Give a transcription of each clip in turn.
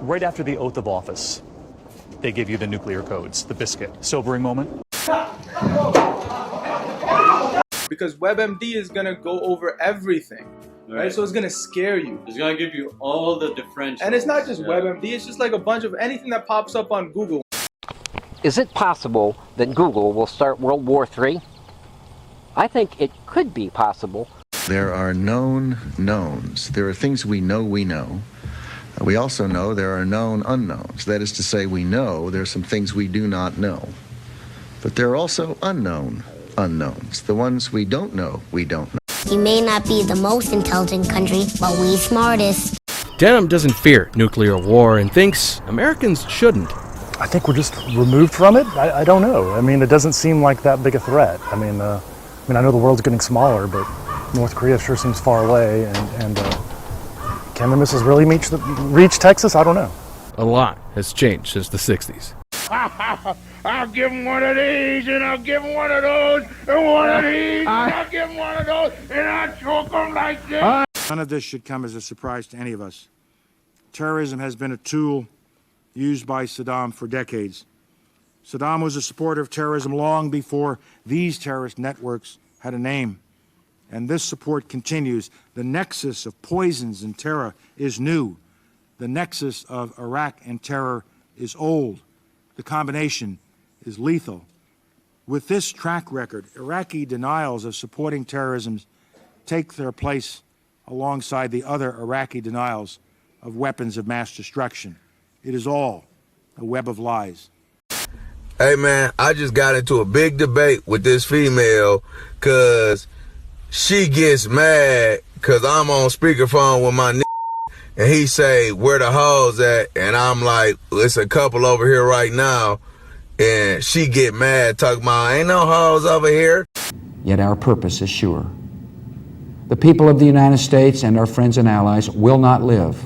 right after the oath of office, they give you the nuclear codes, the biscuit. Sobering moment. Because WebMD is gonna go over everything, right? So it's gonna scare you. It's gonna give you all the differentials. And it's not just WebMD, it's just like a bunch of anything that pops up on Google. Is it possible that Google will start World War III? I think it could be possible. There are known knowns. There are things we know we know. We also know there are known unknowns. That is to say, we know there are some things we do not know. But there are also unknown unknowns. The ones we don't know, we don't know. We may not be the most intelligent country, but we smartest. Denham doesn't fear nuclear war and thinks Americans shouldn't. I think we're just removed from it. I don't know. I mean, it doesn't seem like that big a threat. I mean, I know the world's getting smaller, but North Korea sure seems far away. And can the missiles really reach Texas? I don't know. A lot has changed since the 60s. I'll give him one of these, and I'll give him one of those, and one of these, and I'll give him one of those, and I'll choke him like this. None of this should come as a surprise to any of us. Terrorism has been a tool used by Saddam for decades. Saddam was a supporter of terrorism long before these terrorist networks had a name. And this support continues. The nexus of poisons and terror is new. The nexus of Iraq and terror is old. The combination is lethal. With this track record, Iraqi denials of supporting terrorism take their place alongside the other Iraqi denials of weapons of mass destruction. It is all a web of lies. Hey man, I just got into a big debate with this female because she gets mad because I'm on speakerphone with my and he say, where the hoes at? And I'm like, it's a couple over here right now. And she get mad, talking about, ain't no hoes over here. Yet our purpose is sure. The people of the United States and our friends and allies will not live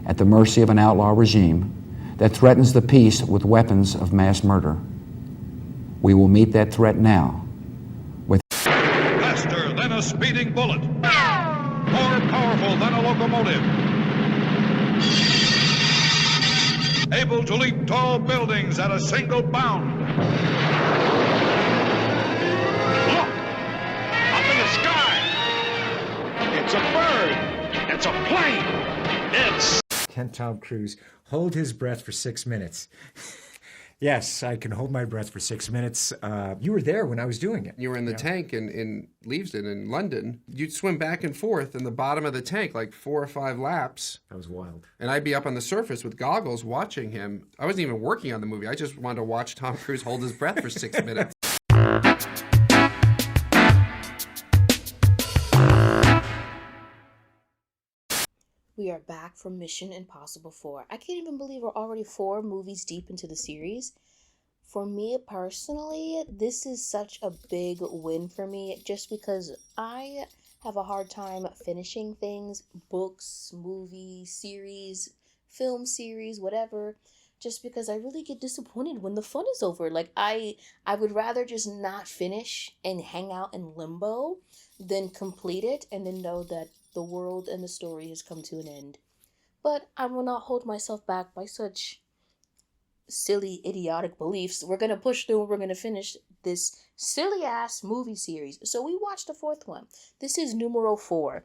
at the mercy of an outlaw regime that threatens the peace with weapons of mass murder. We will meet that threat now with faster than a speeding bullet, more powerful than a locomotive, able to leap tall buildings at a single bound. Look! Up in the sky! It's a bird! It's a plane! It's... Can Tom Cruise hold his breath for 6 minutes? Yes, I can hold my breath for 6 minutes. You were there when I was doing it. You were in the tank in Leavesden in London. You'd swim back and forth in the bottom of the tank like 4 or 5 laps. That was wild. And I'd be up on the surface with goggles watching him. I wasn't even working on the movie. I just wanted to watch Tom Cruise hold his breath for 6 minutes. We are back from Mission Impossible 4. I can't even believe we're already 4 movies deep into the series. For me personally, this is such a big win for me just because I have a hard time finishing things, books, movies, series, film series, whatever, just because I really get disappointed when the fun is over. Like, I would rather just not finish and hang out in limbo than complete it and then know that the world and the story has come to an end. But I will not hold myself back by such silly, idiotic beliefs. We're going to push through and we're going to finish this silly-ass movie series. So we watched the 4th one. This is numero 4.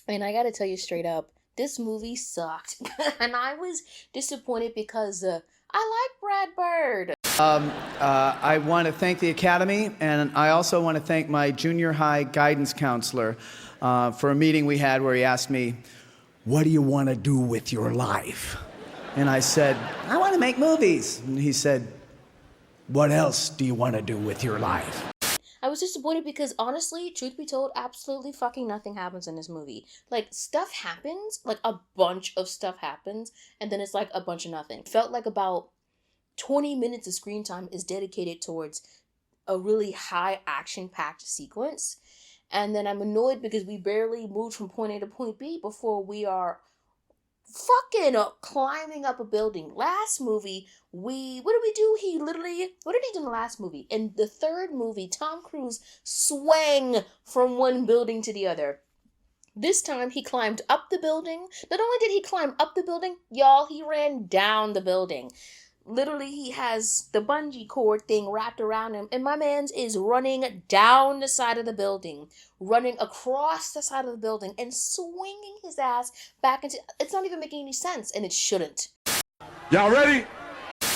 And I got to tell you straight up, this movie sucked. And I was disappointed because I like Brad Bird. I want to thank the Academy, and I also want to thank my junior high guidance counselor for a meeting we had where he asked me, what do you want to do with your life? And I said, I want to make movies. And he said, what else do you want to do with your life? I was disappointed because honestly, truth be told, absolutely fucking nothing happens in this movie. Like, stuff happens, like a bunch of stuff happens, and then it's like a bunch of nothing. It felt like about 20 minutes of screen time is dedicated towards a really high action-packed sequence. And then I'm annoyed because we barely moved from point A to point B before we are fucking climbing up a building. Last movie, what did we do? What did he do in the last movie? In the 3rd movie, Tom Cruise swang from one building to the other. This time he climbed up the building. Not only did he climb up the building, y'all, he ran down the building. Literally, he has the bungee cord thing wrapped around him, and my man's is running down the side of the building, running across the side of the building, and swinging his ass back into... It's not even making any sense, and it shouldn't. Y'all ready?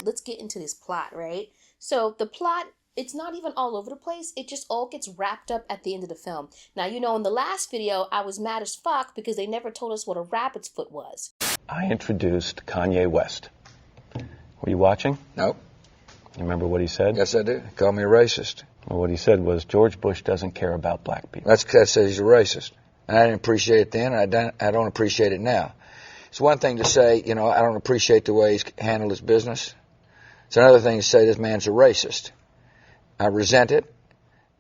Let's get into this plot, right? So, the plot, it's not even all over the place. It just all gets wrapped up at the end of the film. Now, you know, in the last video, I was mad as fuck because they never told us what a rabbit's foot was. I introduced Kanye West. Were you watching? Nope. You remember what he said? Yes, I do. He called me a racist. Well, what he said was George Bush doesn't care about black people. That says he's a racist. And I didn't appreciate it then, and I don't appreciate it now. It's one thing to say, you know, I don't appreciate the way he's handled his business. It's another thing to say this man's a racist. I resent it.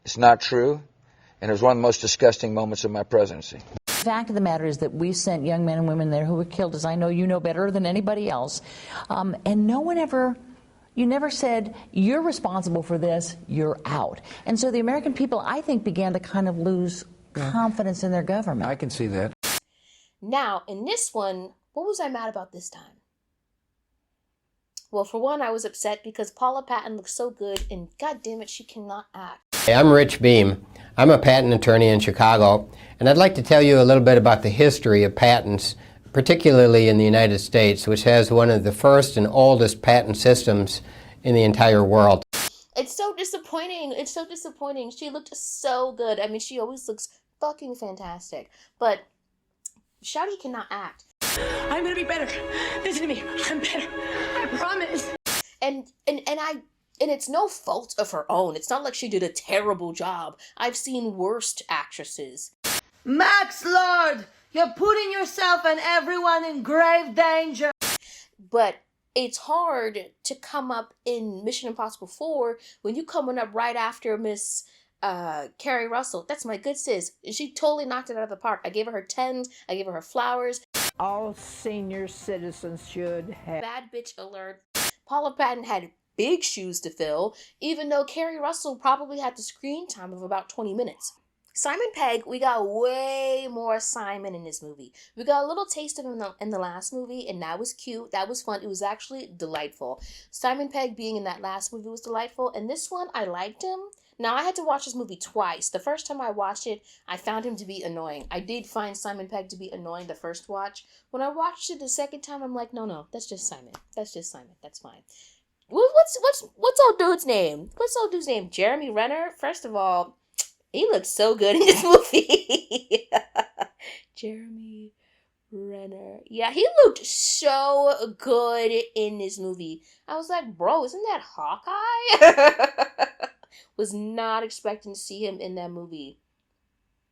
It's not true. And it was one of the most disgusting moments of my presidency. The fact of the matter is that we sent young men and women there who were killed, as I know you know better than anybody else. And no one ever, you never said, you're responsible for this, you're out. And so the American people, I think, began to kind of lose confidence in their government. I can see that. Now, in this one, what was I mad about this time? Well, for one, I was upset because Paula Patton looks so good, and God damn it, she cannot act. Hey, I'm Rich Beam. I'm a patent attorney in Chicago, and I'd like to tell you a little bit about the history of patents, particularly in the United States, which has one of the first and oldest patent systems in the entire world. It's so disappointing. It's so disappointing. She looked so good. I mean, she always looks fucking fantastic. But Shawty cannot act. I'm gonna be better. Listen to me. I'm better. I promise. And it's no fault of her own. It's not like she did a terrible job. I've seen worst actresses. Max Lord, you're putting yourself and everyone in grave danger. But it's hard to come up in Mission Impossible 4 when you coming up right after Miss Carrie Russell. That's my good sis. She totally knocked it out of the park. I gave her 10s. I gave her flowers. All senior citizens should have. Bad bitch alert. Paula Patton had big shoes to fill, even though Carrie Russell probably had the screen time of about 20 minutes. Simon Pegg, we got way more Simon in this movie. We got a little taste of him in the last movie, and that was cute. That was fun. It was actually delightful. Simon Pegg being in that last movie was delightful, and this one, I liked him. Now, I had to watch this movie twice. The first time I watched it, I found him to be annoying. I did find Simon Pegg to be annoying the first watch. When I watched it the second time, I'm like, no, that's just Simon. That's just Simon. That's fine. What's old dude's name? What's old dude's name? Jeremy Renner? First of all, he looks so good in this movie. Jeremy Renner. Yeah, he looked so good in this movie. I was like, bro, isn't that Hawkeye? Was not expecting to see him in that movie.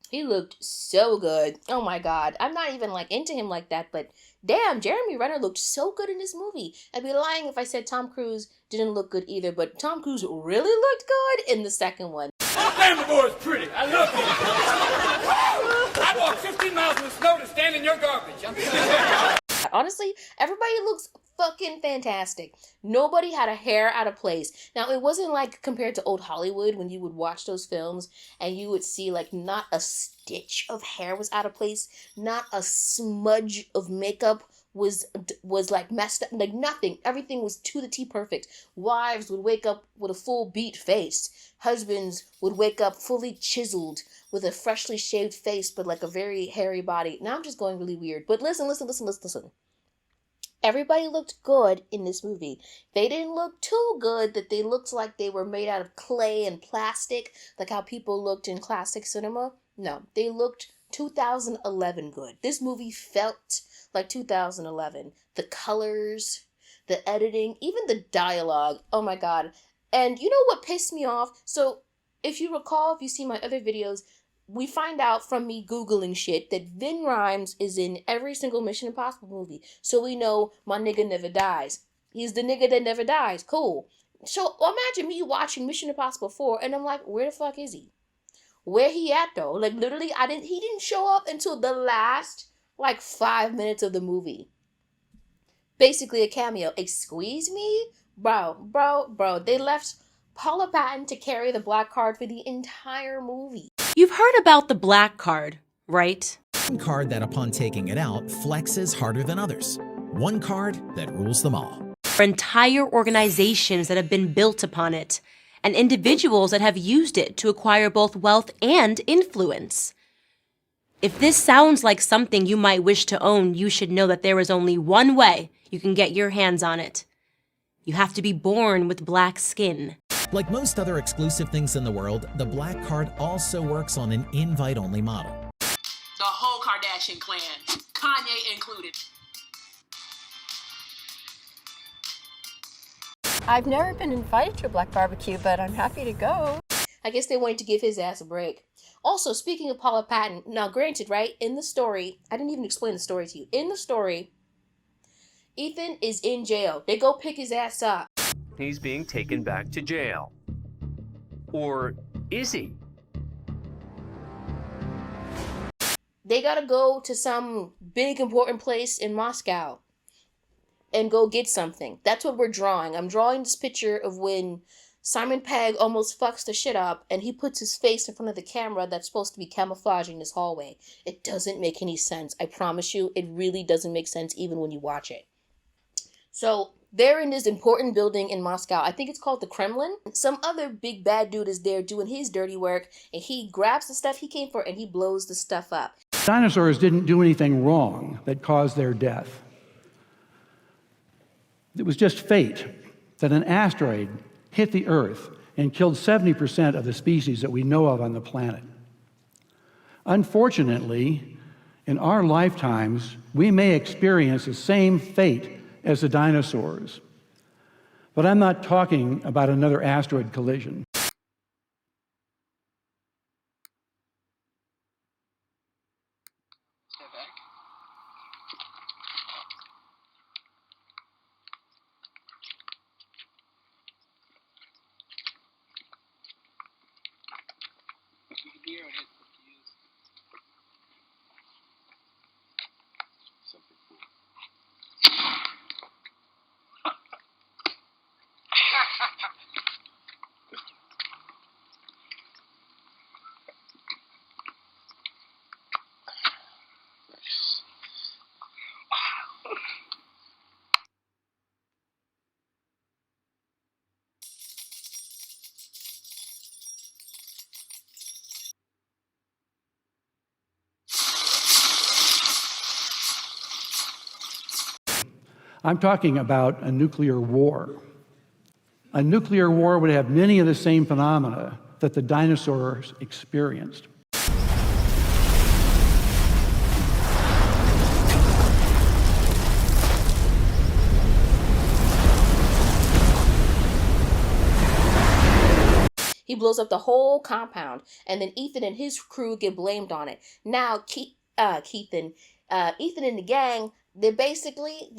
He looked so good. Oh my god. I'm not even like into him like that, but damn, Jeremy Renner looked so good in this movie. I'd be lying if I said Tom Cruise didn't look good either, but Tom Cruise really looked good in the second one. Oh, damn, the boy is pretty. I love him. I walked 15 miles in the snow to stand in your garbage. Honestly, everybody looks fucking fantastic. Nobody had a hair out of place. Now, it wasn't like compared to old Hollywood when you would watch those films and you would see like not a stitch of hair was out of place, not a smudge of makeup was like messed up, like nothing. Everything was to the T perfect. Wives would wake up with a full beat face. Husbands would wake up fully chiseled with a freshly shaved face but like a very hairy body. Now I'm just going really weird. But listen. Everybody looked good in this movie. They didn't look too good that they looked like they were made out of clay and plastic, like how people looked in classic cinema. No, they looked 2011 good. This movie felt like 2011. The colors, the editing, even the dialogue. Oh my god. And you know what pissed me off? So if you recall, if you see my other videos, we find out from me Googling shit that Vin Rhames is in every single Mission Impossible movie. So we know my nigga never dies. He's the nigga that never dies. Cool. So imagine me watching Mission Impossible 4 and I'm like, where the fuck is he? Where he at though? Like literally, he didn't show up until the last like 5 minutes of the movie. Basically a cameo. Excuse me? Bro. They left Paula Patton to carry the black card for the entire movie. You've heard about the black card, right? One card that upon taking it out flexes harder than others. One card that rules them all. Entire organizations that have been built upon it, and individuals that have used it to acquire both wealth and influence. If this sounds like something you might wish to own, you should know that there is only one way you can get your hands on it. You have to be born with black skin. Like most other exclusive things in the world, the black card also works on an invite-only model. The whole Kardashian clan, Kanye included. I've never been invited to a black barbecue, but I'm happy to go. I guess they wanted to give his ass a break. Also, speaking of Paula Patton, now granted, right, in the story, I didn't even explain the story to you. In the story, Ethan is in jail. They go pick his ass up. He's being taken back to jail. Or is he? They gotta go to some big important place in Moscow and go get something. That's what we're drawing. I'm drawing this picture of when Simon Pegg almost fucks the shit up and he puts his face in front of the camera that's supposed to be camouflaging this hallway. It doesn't make any sense. I promise you, it really doesn't make sense even when you watch it. So they're in this important building in Moscow. I think it's called the Kremlin. Some other big bad dude is there doing his dirty work and he grabs the stuff he came for and he blows the stuff up. Dinosaurs didn't do anything wrong that caused their death. It was just fate that an asteroid hit the Earth and killed 70% of the species that we know of on the planet. Unfortunately, in our lifetimes, we may experience the same fate as the dinosaurs. But I'm not talking about another asteroid collision. I'm talking about a nuclear war. A nuclear war would have many of the same phenomena that the dinosaurs experienced. He blows up the whole compound, and then Ethan and his crew get blamed on it. Now, Ethan and the gang, they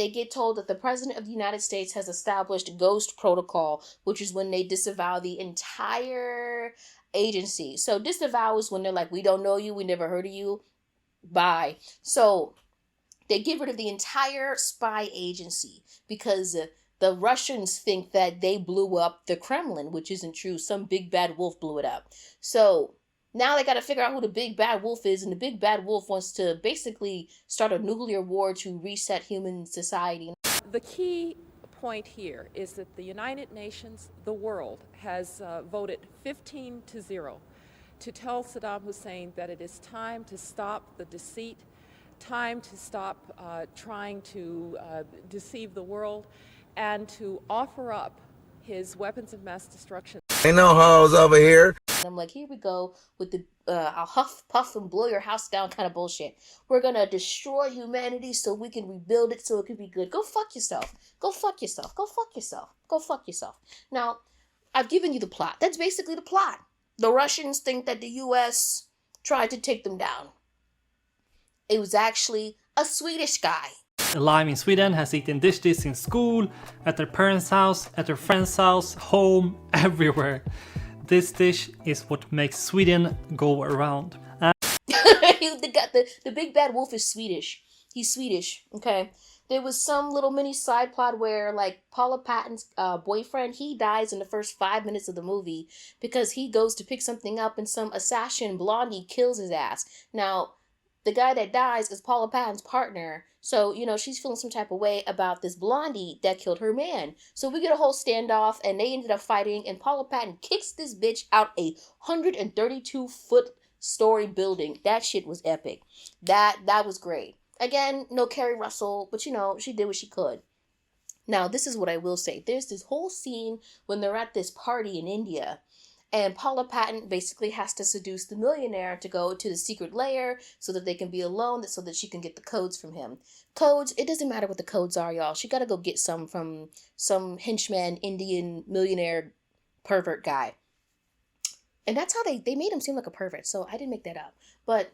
get told that the President of the United States has established Ghost Protocol, which is when they disavow the entire agency. So disavow is when they're like, we don't know you, we never heard of you, bye. So they get rid of the entire spy agency because the Russians think that they blew up the Kremlin, which isn't true. Some big bad wolf blew it up. So now they got to figure out who the big bad wolf is, and the big bad wolf wants to basically start a nuclear war to reset human society. The key point here is that the United Nations, the world, has voted 15-0 to tell Saddam Hussein that it is time to stop the deceit, time to stop trying to deceive the world, and to offer up his weapons of mass destruction. Ain't no hoes over here. I'm like, here we go with the I'll huff, puff, and blow your house down kind of bullshit. We're gonna destroy humanity so we can rebuild it so it can be good. Go fuck yourself. Go fuck yourself. Go fuck yourself. Go fuck yourself. Now, I've given you the plot. That's basically the plot. The Russians think that the U.S. tried to take them down. It was actually a Swedish guy. Alive in Sweden has eaten dishes in school, at their parents' house, at their friend's house, home, everywhere. This dish is what makes Sweden go around. The big bad wolf is Swedish. He's Swedish, okay? There was some little mini side plot where, like, Paula Patton's boyfriend, he dies in the first 5 minutes of the movie because he goes to pick something up and some assassin blondie kills his ass. Now, the guy that dies is Paula Patton's partner. So, you know, she's feeling some type of way about this blondie that killed her man. So we get a whole standoff, and they ended up fighting, and Paula Patton kicks this bitch out a 132-foot story building. That shit was epic. That was great. Again, no Kerry Russell, but you know, she did what she could. Now, this is what I will say. There's this whole scene when they're at this party in India, and Paula Patton basically has to seduce the millionaire to go to the secret lair so that they can be alone, so that she can get the codes from him. Codes, it doesn't matter what the codes are, y'all. She got to go get some from some henchman, Indian millionaire pervert guy. And that's how they made him seem like a pervert, so I didn't make that up. But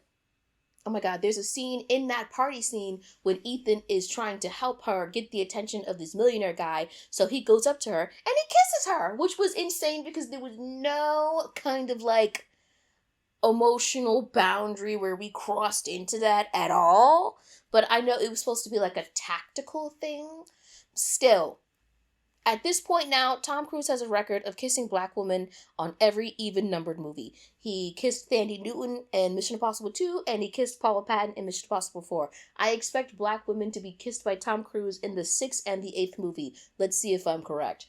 oh my God, there's a scene in that party scene when Ethan is trying to help her get the attention of this millionaire guy. So he goes up to her and he kisses her, which was insane because there was no kind of like emotional boundary where we crossed into that at all. But I know it was supposed to be like a tactical thing. Still, at this point now, Tom Cruise has a record of kissing black women on every even-numbered movie. He kissed Thandie Newton in Mission Impossible 2, and he kissed Paula Patton in Mission Impossible 4. I expect black women to be kissed by Tom Cruise in the 6th and the 8th movie. Let's see if I'm correct.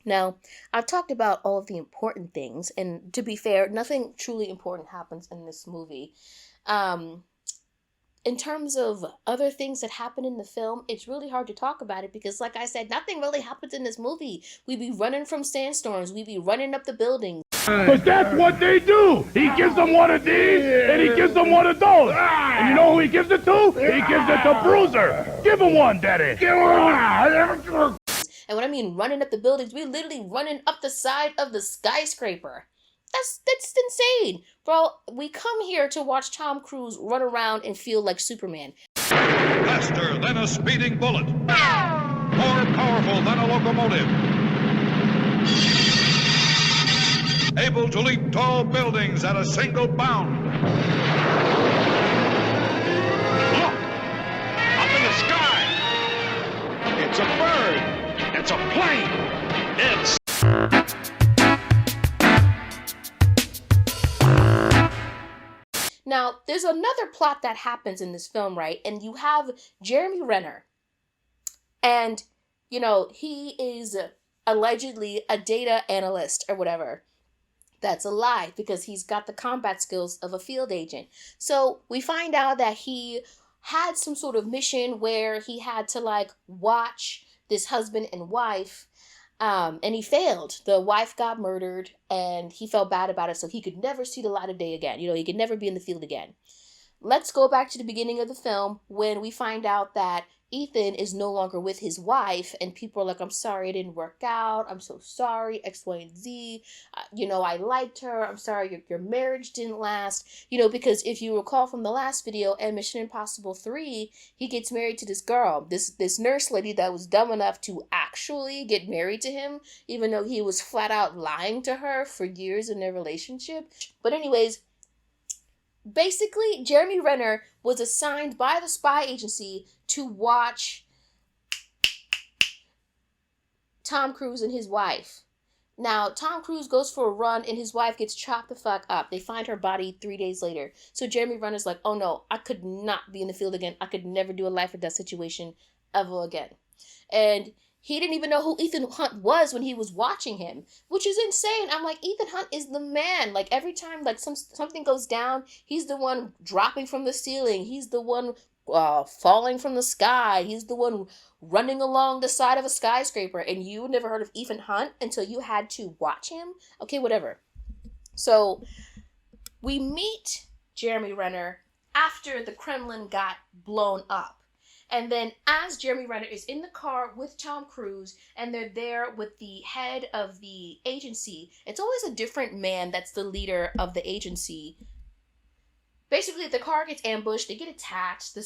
Now, I've talked about all of the important things, and to be fair, nothing truly important happens in this movie. In terms of other things that happen in the film, it's really hard to talk about it because, like I said, nothing really happens in this movie. We be running from sandstorms. We be running up the buildings. Because that's what they do. He gives them one of these, and he gives them one of those. And you know who he gives it to? He gives it to Bruiser. Give him one, Daddy. Give him one. And when I mean running up the buildings, we're literally running up the side of the skyscraper. That's insane. Bro, we come here to watch Tom Cruise run around and feel like Superman. Faster than a speeding bullet. More powerful than a locomotive. Able to leap tall buildings at a single bound. Look! Up in the sky! It's a bird! It's a plane! It's... Now, there's another plot that happens in this film, right? And you have Jeremy Renner. And, you know, he is allegedly a data analyst or whatever. That's a lie because he's got the combat skills of a field agent. So we find out that he had some sort of mission where he had to like watch this husband and wife. And he failed. The wife got murdered and he felt bad about it, so he could never see the light of day again. You know, he could never be in the field again. Let's go back to the beginning of the film when we find out that Ethan is no longer with his wife and people are like, I'm sorry it didn't work out. I'm so sorry, X, Y, and Z. You know, I liked her. I'm sorry your marriage didn't last. You know, because if you recall from the last video and Mission Impossible 3, he gets married to this girl, this nurse lady that was dumb enough to actually get married to him, even though he was flat out lying to her for years in their relationship. But anyways, basically, Jeremy Renner was assigned by the spy agency to watch Tom Cruise and his wife. Now, Tom Cruise goes for a run and his wife gets chopped the fuck up. They find her body 3 days later. So Jeremy Renner's like, oh no, I could not be in the field again. I could never do a life or death situation ever again. And he didn't even know who Ethan Hunt was when he was watching him, which is insane. I'm like, Ethan Hunt is the man. Like, every time like something goes down, he's the one dropping from the ceiling. He's the one falling from the sky. He's the one running along the side of a skyscraper. And you never heard of Ethan Hunt until you had to watch him? Okay, whatever. So we meet Jeremy Renner after the Kremlin got blown up. And then as Jeremy Renner is in the car with Tom Cruise and they're there with the head of the agency, it's always a different man that's the leader of the agency. Basically, the car gets ambushed, they get attacked, the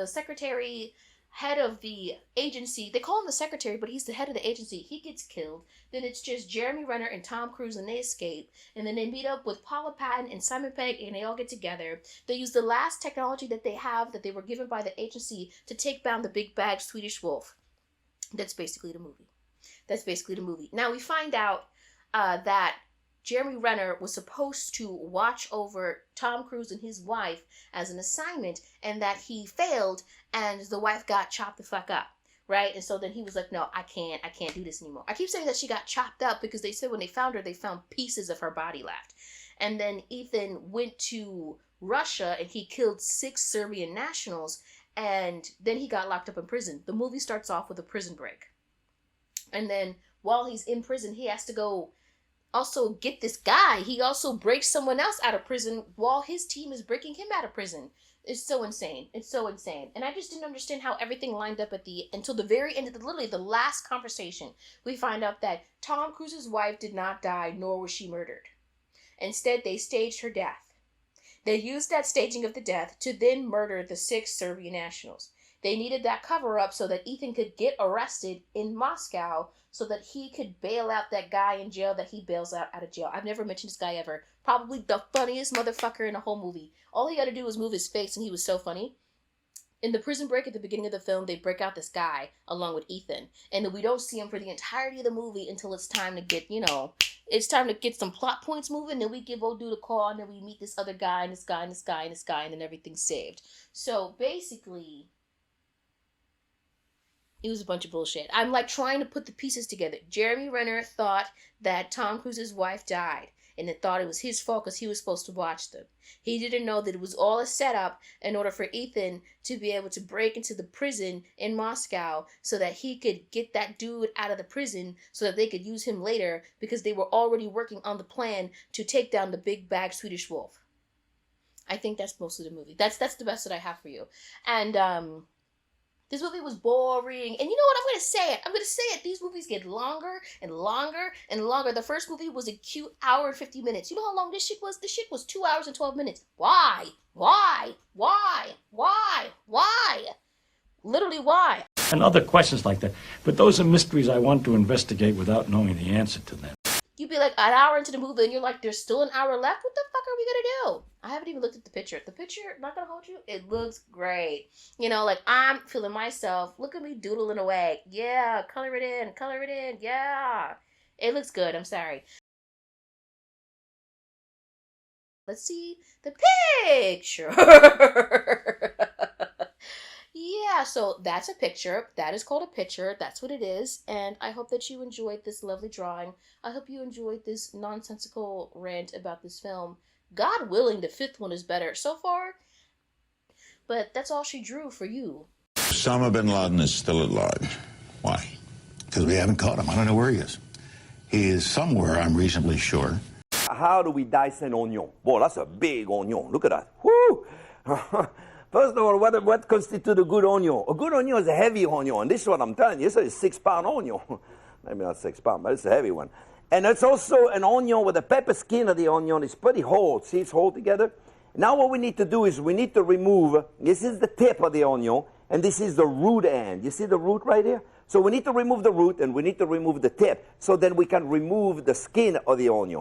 secretary, head of the agency, they call him the secretary, but he's the head of the agency, he gets killed. Then it's just Jeremy Renner and Tom Cruise and they escape. And then they meet up with Paula Patton and Simon Pegg and they all get together. They use the last technology that they have that they were given by the agency to take down the big bad Swedish wolf. That's basically the movie. Now we find out that Jeremy Renner was supposed to watch over Tom Cruise and his wife as an assignment, and that he failed, and the wife got chopped the fuck up, right? And so then he was like, no, I can't do this anymore. I keep saying that she got chopped up because they said when they found her, they found pieces of her body left. And then Ethan went to Russia and he killed 6 Serbian nationals, and then he got locked up in prison. The movie starts off with a prison break. And then while he's in prison, he has to go also get this guy. He also breaks someone else out of prison while his team is breaking him out of prison. It's so insane. It's so insane. And I just didn't understand how everything lined up until the very end of literally the last conversation. We find out that Tom Cruise's wife did not die, nor was she murdered. Instead, they staged her death. They used that staging of the death to then murder the 6 Serbian nationals. They needed that cover-up so that Ethan could get arrested in Moscow so that he could bail out that guy in jail that he bails out of jail. I've never mentioned this guy ever. Probably the funniest motherfucker in the whole movie. All he had to do was move his face and he was so funny. In the prison break at the beginning of the film, they break out this guy along with Ethan. And then we don't see him for the entirety of the movie until it's time to get, it's time to get some plot points moving. Then we give old dude a call, and then we meet this other guy, and this guy, and this guy, and this guy, and then everything's saved. So basically, it was a bunch of bullshit. I'm like trying to put the pieces together. Jeremy Renner thought that Tom Cruise's wife died, and then thought it was his fault because he was supposed to watch them. He didn't know that it was all a setup in order for Ethan to be able to break into the prison in Moscow so that he could get that dude out of the prison so that they could use him later, because they were already working on the plan to take down the big bag Swedish wolf. I think that's most of the movie. That's the best that I have for you. And this movie was boring. And you know what? I'm going to say it. These movies get longer and longer and longer. The first movie was a cute hour and 50 minutes. You know how long this shit was? This shit was 2 hours and 12 minutes. Why? Literally, why? And other questions like that. But those are mysteries I want to investigate without knowing the answer to them. You'd be like an hour into the movie and you're like, there's still an hour left? What the fuck are we going to do? I haven't even looked at the picture. The picture, not going to hold you, it looks great. I'm feeling myself. Look at me doodling away. Yeah, color it in. Yeah. It looks good. I'm sorry. Let's see the picture. Yeah, so that's a picture. That is called a picture. That's what it is. And I hope that you enjoyed this lovely drawing. I hope you enjoyed this nonsensical rant about this film. God willing, the 5th one is better so far. But that's all she drew for you. Osama bin Laden is still at large. Why? Because we haven't caught him. I don't know where he is. He is somewhere, I'm reasonably sure. How do we dice an onion? Boy, that's a big onion. Look at that. Woo! First of all, what constitutes a good onion? A good onion is a heavy onion. And this is what I'm telling you. This is a 6-pound onion. Maybe not 6 pounds, but it's a heavy one. And it's also an onion with the pepper skin of the onion is pretty whole. See, it's whole together. Now what we need to do is we need to remove, this is the tip of the onion, and this is the root end. You see the root right here? So we need to remove the root, and we need to remove the tip, so then we can remove the skin of the onion.